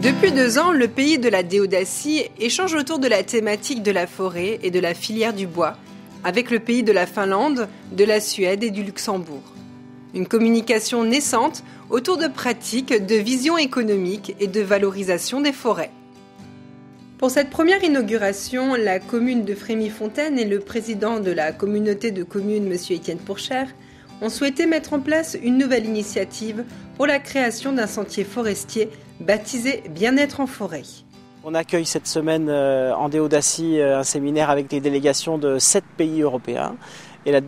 Depuis 2 ans, le pays de la Déodacie échange autour de la thématique de la forêt et de la filière du bois, avec le pays de la Finlande, de la Suède et du Luxembourg. Une communication naissante autour de pratiques, de visions économiques et de valorisation des forêts. Pour cette première inauguration, la commune de Frémy-Fontaine et le président de la communauté de communes, M. Étienne Pourchère, ont souhaité mettre en place une nouvelle initiative pour la création d'un sentier forestier baptisé Bien-être en forêt. On accueille cette semaine en Déodacie un séminaire avec les délégations de 7 pays européens. Et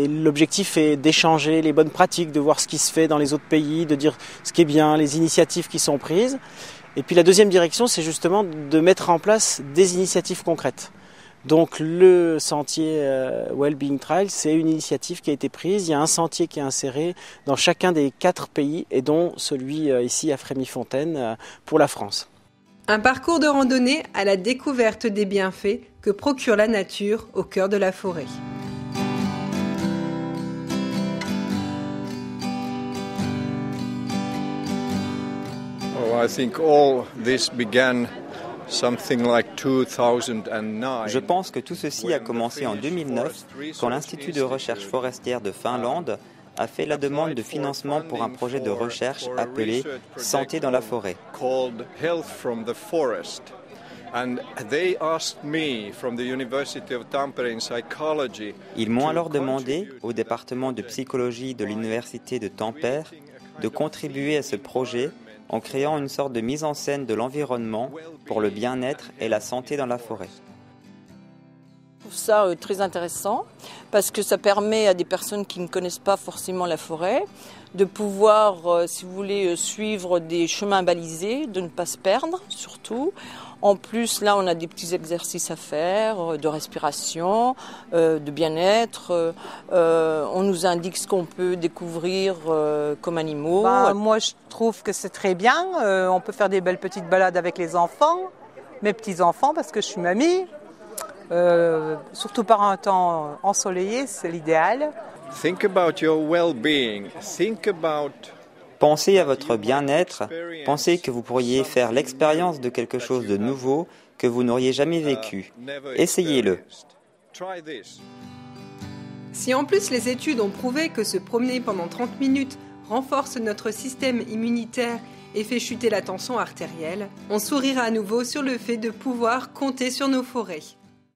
l'objectif est d'échanger les bonnes pratiques, de voir ce qui se fait dans les autres pays, de dire ce qui est bien, les initiatives qui sont prises. Et puis la deuxième direction, c'est justement de mettre en place des initiatives concrètes. Donc le sentier Wellbeing Trail, c'est une initiative qui a été prise. Il y a un sentier qui est inséré dans chacun des 4 pays et dont celui ici à Frémy-Fontaine pour la France. Un parcours de randonnée à la découverte des bienfaits que procure la nature au cœur de la forêt. Je pense que tout ceci a commencé en 2009 quand l'Institut de recherche forestière de Finlande a fait la demande de financement pour un projet de recherche appelé Santé dans la forêt. Ils m'ont alors demandé, au département de psychologie de l'Université de Tampere, de contribuer à ce projet en créant une sorte de mise en scène de l'environnement pour le bien-être et la santé dans la forêt. Je trouve ça très intéressant parce que ça permet à des personnes qui ne connaissent pas forcément la forêt de pouvoir, si vous voulez, suivre des chemins balisés, de ne pas se perdre surtout. En plus, là, on a des petits exercices à faire, de respiration, de bien-être. On nous indique ce qu'on peut découvrir comme animaux. Moi, je trouve que c'est très bien. On peut faire des belles petites balades avec les enfants, mes petits-enfants, parce que je suis mamie. Surtout par un temps ensoleillé, c'est l'idéal. Think about your well-being. Think about... Pensez à votre bien-être, pensez que vous pourriez faire l'expérience de quelque chose de nouveau que vous n'auriez jamais vécu. Essayez-le. Si en plus les études ont prouvé que se promener pendant 30 minutes renforce notre système immunitaire et fait chuter la tension artérielle, on sourira à nouveau sur le fait de pouvoir compter sur nos forêts.